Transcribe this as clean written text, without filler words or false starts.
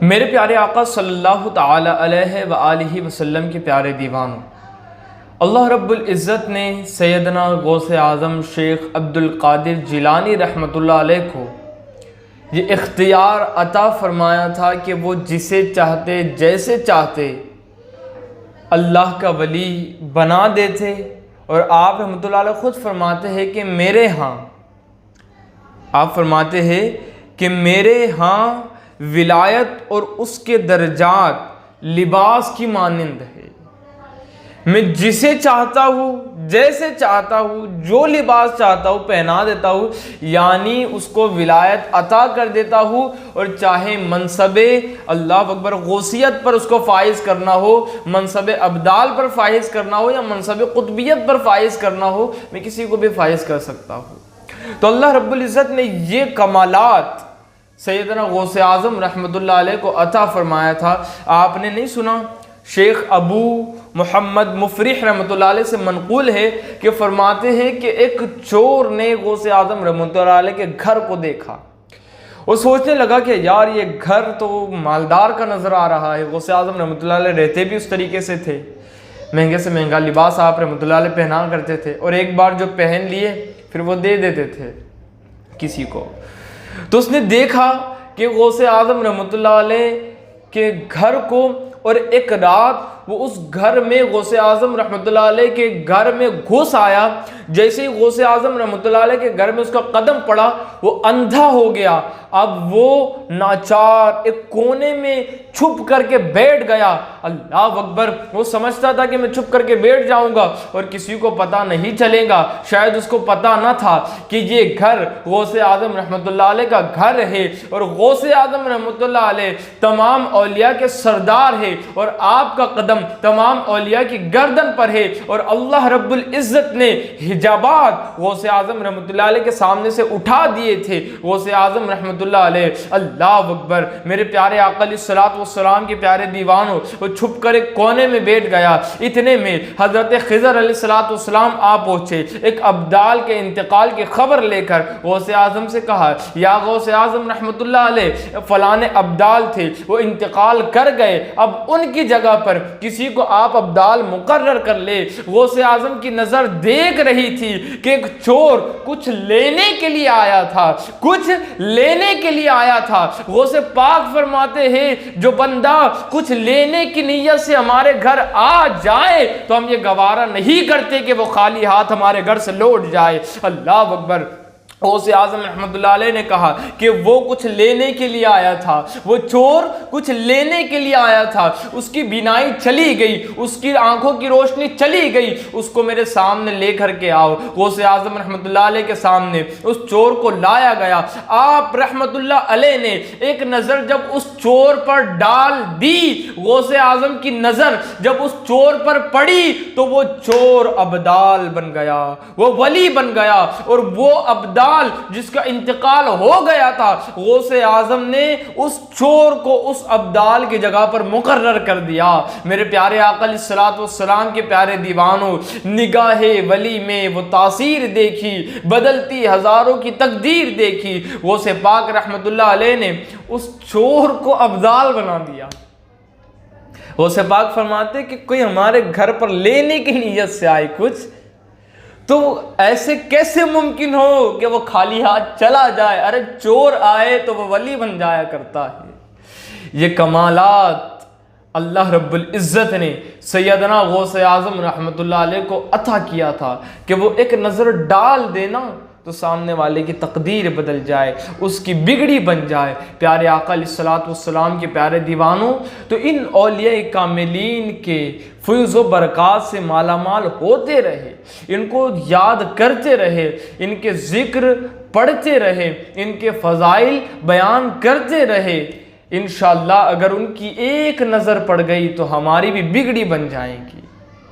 میرے پیارے آقا صلی اللہ تعالی علیہ وآلہ وسلم کے پیارے دیوانوں، اللہ رب العزت نے سیدنا غوث اعظم شیخ عبد القادر جیلانی رحمۃ اللہ علیہ کو یہ اختیار عطا فرمایا تھا کہ وہ جسے چاہتے جیسے چاہتے اللہ کا ولی بنا دیتے۔ اور آپ رحمۃ اللہ علیہ خود فرماتے ہیں کہ میرے ہاں ولایت اور اس کے درجات لباس کی مانند ہے۔ میں جسے چاہتا ہوں جیسے چاہتا ہوں جو لباس چاہتا ہوں پہنا دیتا ہوں، یعنی اس کو ولایت عطا کر دیتا ہوں۔ اور چاہے منصب اللہ اکبر غوثیت پر اس کو فائز کرنا ہو، منصب ابدال پر فائز کرنا ہو، یا منصب قطبیت پر فائز کرنا ہو، میں کسی کو بھی فائز کر سکتا ہوں۔ تو اللہ رب العزت نے یہ کمالات سیدنا غوث اعظم رحمۃ اللہ علیہ کو عطا فرمایا تھا۔ آپ نے نہیں سنا، شیخ ابو محمد مفرح رحمۃ اللہ علیہ سے منقول ہے کہ فرماتے ہیں کہ ایک چور نے غوث اعظم رحمۃ اللہ علیہ کے گھر کو دیکھا۔ وہ سوچنے لگا کہ یار یہ گھر تو مالدار کا نظر آ رہا ہے۔ غوث اعظم رحمۃ اللہ علیہ رہتے بھی اس طریقے سے تھے، مہنگے سے مہنگا لباس آپ رحمۃ اللہ علیہ پہنا کرتے تھے، اور ایک بار جو پہن لیے پھر وہ دے دیتے تھے کسی کو۔ تو اس نے دیکھا کہ غوث اعظم رحمۃ اللہ علیہ کے گھر کو، اور ایک رات وہ اس گھر میں غوث اعظم رحمۃ اللہ علیہ کے گھر میں گھس آیا۔ جیسے ہی غوث اعظم رحمۃ اللہ علیہ کے گھر میں اس کا قدم پڑا، وہ اندھا ہو گیا۔ اب وہ ناچار ایک کونے میں چھپ کر کے بیٹھ گیا۔ اللہ اکبر، وہ سمجھتا تھا کہ میں چھپ کر کے بیٹھ جاؤں گا اور کسی کو پتہ نہیں چلے گا۔ شاید اس کو پتہ نہ تھا کہ یہ گھر غوث اعظم رحمۃ اللہ علیہ کا گھر ہے، اور غوث اعظم رحمۃ اللہ علیہ تمام اولیاء کے سردار ہے، اور آپ کا قدم تمام اولیاء کی گردن پر ہے۔ اور اللہ رب العزت نے حجابات غوث اعظم رحمۃ اللہ علیہ کے سامنے سے اٹھا دیے تھے۔ غوث اعظم رحمۃ اللہ علیہ، اللہ اکبر، میرے پیارے آقا علیہ الصلوۃ والسلام کے پیارے دیوانوں، وہ چھپ کر ایک کونے میں بیٹھ گیا۔ اتنے میں حضرت خضر علیہ الصلوۃ والسلام آ پہنچے، ایک ابدال کے انتقال کی خبر لے کر۔ غوث اعظم سے کہا، یا غوث اعظم رحمۃ اللہ علیہ، فلاں ابدال تھے، وہ انتقال کر گئے، اب ان کی جگہ پر کسی کو آپ ابدال مقرر کر لے۔ غوث اعظم کی نظر دیکھ رہی تھی کہ ایک چور کچھ لینے کے لیے آیا تھا، کچھ لینے کے لیے آیا تھا۔ غوث پاک فرماتے ہیں جو بندہ کچھ لینے کی نیت سے ہمارے گھر آ جائے تو ہم یہ گوارا نہیں کرتے کہ وہ خالی ہاتھ ہمارے گھر سے لوٹ جائے۔ اللہ اکبر، غوث اعظم رحمۃ اللہ علیہ نے کہا کہ وہ کچھ لینے کے لیے آیا تھا، وہ چور کچھ لینے کے لیے آیا تھا۔ اس کی بینائی چلی گئی، اس کی آنکھوں کی روشنی چلی گئی، اس کو میرے سامنے لے کر کے آؤ۔ غوث اعظم رحمۃ اللہ علیہ کے سامنے اس چور کو لایا گیا۔ آپ رحمۃ اللہ علیہ نے ایک نظر جب اس چور پر ڈال دی، غوث اعظم کی نظر جب اس چور پر پڑی تو وہ چور ابدال بن گیا، وہ ولی بن گیا، اور وہ ابدال جس کا انتقال ہو گیا تھا، غوث اعظم نے اس چور کو اس ابدال کی جگہ پر مقرر کر دیا۔ میرے پیارے آقا علیہ الصلوۃ والسلام کے پیارے دیوانوں، نگاہ ولی میں وہ تاثیر دیکھی، بدلتی ہزاروں کی تقدیر دیکھی۔ غوث پاک رحمت اللہ علیہ نے اس چور کو ابدال بنا دیا۔ غوث پاک فرماتے کہ کوئی ہمارے گھر پر لینے کی نیت سے آئے کچھ، تو ایسے کیسے ممکن ہو کہ وہ خالی ہاتھ چلا جائے؟ ارے چور آئے تو وہ ولی بن جایا کرتا ہے۔ یہ کمالات اللہ رب العزت نے سیدنا غوث اعظم رحمۃ اللہ علیہ کو عطا کیا تھا کہ وہ ایک نظر ڈال دینا تو سامنے والے کی تقدیر بدل جائے، اس کی بگڑی بن جائے۔ پیارے آقا علیہ الصلوۃ والسلام کے پیارے دیوانوں، تو ان اولیاء کاملین کے فیض و برکات سے مالا مال ہوتے رہے، ان کو یاد کرتے رہے، ان کے ذکر پڑھتے رہے، ان کے فضائل بیان کرتے رہے۔ انشاءاللہ اگر ان کی ایک نظر پڑ گئی تو ہماری بھی بگڑی بن جائیں گی۔